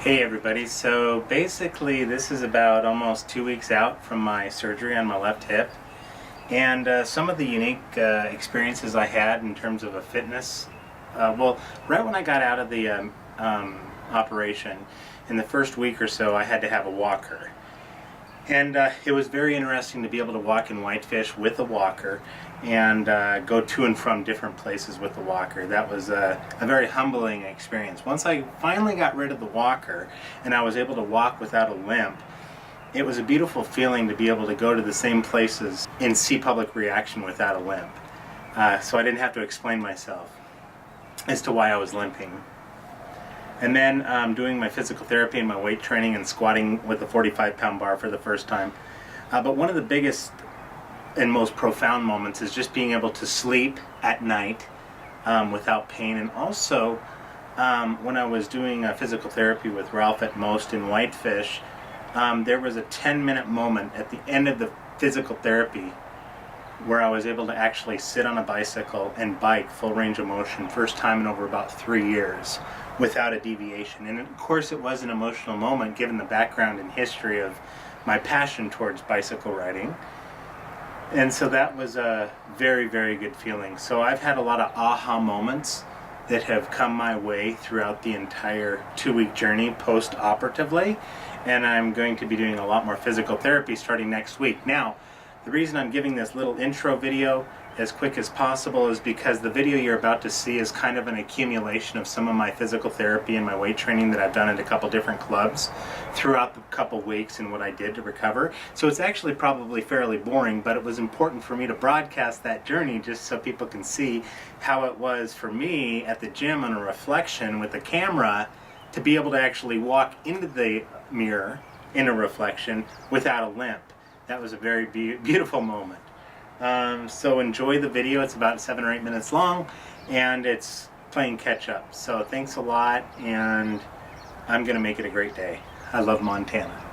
Hey everybody, so basically this is about almost 2 weeks out from my surgery on my left hip, and some of the unique experiences I had in terms of a fitness, well, right when I got out of the operation, in the first week or so I had to have a walker. And it was very interesting to be able to walk in Whitefish with a walker and go to and from different places with the walker. That was a very humbling experience. Once I finally got rid of the walker and I was able to walk without a limp, it was a beautiful feeling to be able to go to the same places and see public reaction without a limp. So I didn't have to explain myself as to why I was limping. And then doing my physical therapy and my weight training and squatting with a 45-pound bar for the first time. But one of the biggest and most profound moments is just being able to sleep at night without pain. And also, when I was doing physical therapy with Ralph at Most in Whitefish, there was a 10-minute moment at the end of the physical therapy where I was able to actually sit on a bicycle and bike full range of motion, first time in over about 3 years, without a deviation. And of course it was an emotional moment given the background and history of my passion towards bicycle riding. And so that was a very, very good feeling. So I've had a lot of aha moments that have come my way throughout the entire 2-week journey post-operatively, and I'm going to be doing a lot more physical therapy starting next week. Now, the reason I'm giving this little intro video as quick as possible is because the video you're about to see is kind of an accumulation of some of my physical therapy and my weight training that I've done at a couple different clubs throughout the couple weeks and what I did to recover. So it's actually probably fairly boring, but it was important for me to broadcast that journey just so people can see how it was for me at the gym on a reflection with a camera to be able to actually walk into the mirror in a reflection without a limp. That was a very beautiful moment. So enjoy the video. It's about 7 or 8 minutes long, and it's playing catch up. So thanks a lot, and I'm going to make it a great day. I love Montana.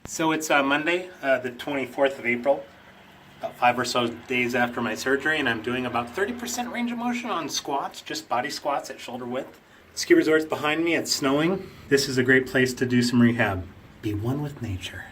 So it's Monday, the 24th of April, about 5 or so days after my surgery, and I'm doing about 30% range of motion on squats, just body squats at shoulder width. Ski resort's behind me, it's snowing. This is a great place to do some rehab. Be one with nature.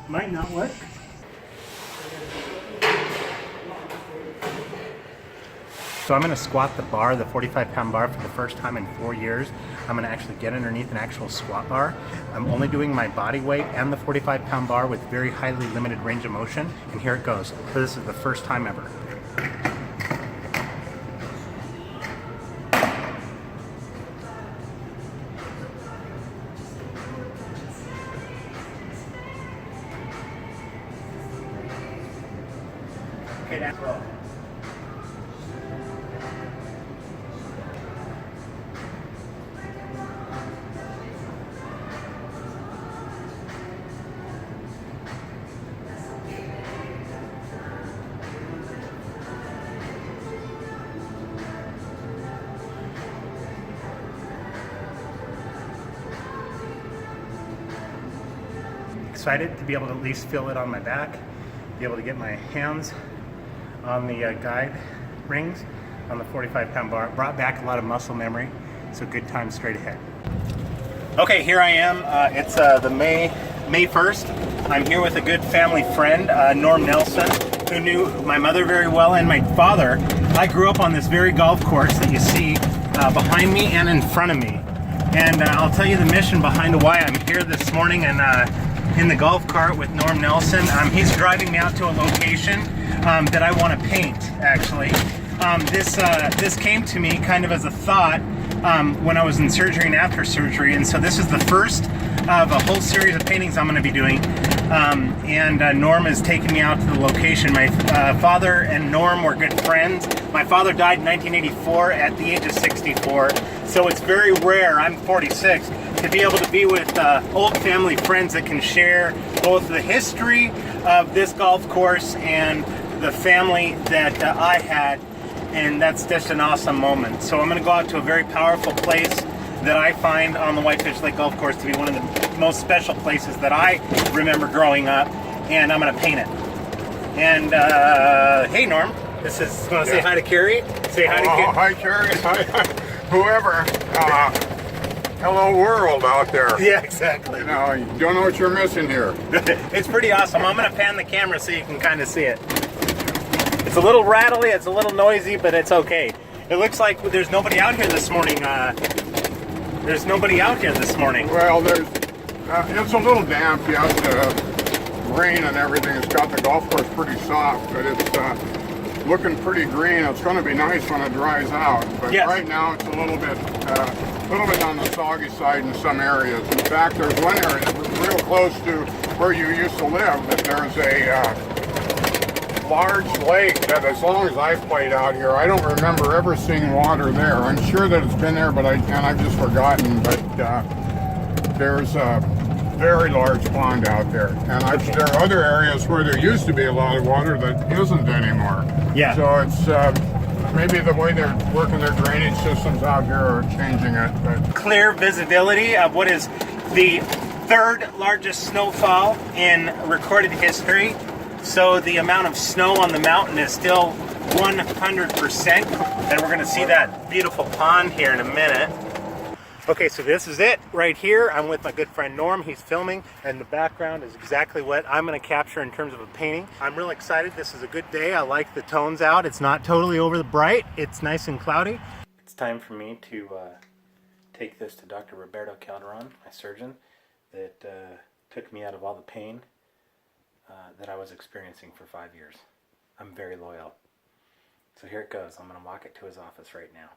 Might not work. So I'm going to squat the bar, the 45-pound bar, for the first time in 4 years. I'm going to actually get underneath an actual squat bar. I'm only doing my body weight and the 45-pound bar with very highly limited range of motion. And here it goes. So this is the first time ever. Okay, that's roll. Excited to be able to at least feel it on my back, be able to get my hands on the guide rings on the 45-pound bar. It brought back a lot of muscle memory, so good times straight ahead. Okay, here I am. It's the May May 1st. I'm here with a good family friend, Norm Nelson, who knew my mother very well and my father. I grew up on this very golf course that you see behind me and in front of me. And I'll tell you the mission behind why I'm here this morning and in the golf cart with Norm Nelson. He's driving me out to a location that I want to paint, actually. This came to me kind of as a thought when I was in surgery and after surgery, and so this is the first of a whole series of paintings I'm going to be doing. Norm has taken me out to the location. My father and Norm were good friends. My father died in 1984 at the age of 64, so it's very rare, I'm 46, to be able to be with old family friends that can share both the history of this golf course and the family that I had, and that's just an awesome moment. So I'm going to go out to a very powerful place that I find on the Whitefish Lake Golf Course to be one of the most special places that I remember growing up, and I'm going to paint it. And hey Norm, this is, want to say hi to Carrie? Say hi to Carrie. Hi Carrie, hi whoever. Hello world out there. Yeah, exactly. You know, you don't know what you're missing here. It's pretty awesome. I'm going to pan the camera so you can kind of see it. It's a little rattly, it's a little noisy, but it's okay. It looks like there's nobody out here this morning. There's nobody out here this morning. Well, it's a little damp, yes. Rain and everything has got the golf course pretty soft, but it's looking pretty green. It's going to be nice when it dries out. But yes, right now it's a little bit on the soggy side in some areas. In fact, there's one area real close to where you used to live that there's a large lake that, as long as I've played out here, I don't remember ever seeing water there. I'm sure that it's been there, but I've just forgotten. But there's a very large pond out there, and there are other areas where there used to be a lot of water that isn't anymore. Yeah. So it's maybe the way they're working their drainage systems out here are changing it. But clear visibility of what is the third largest snowfall in recorded history. So the amount of snow on the mountain is still 100%, and we're going to see that beautiful pond here in a minute. Okay, so this is it right here. I'm with my good friend Norm. He's filming, and the background is exactly what I'm going to capture in terms of a painting. I'm real excited. This is a good day. I like the tones out. It's not totally over the bright. It's nice and cloudy. It's time for me to take this to Dr. Roberto Calderon, my surgeon, that took me out of all the pain that I was experiencing for 5 years. I'm very loyal. So here it goes. I'm going to walk it to his office right now.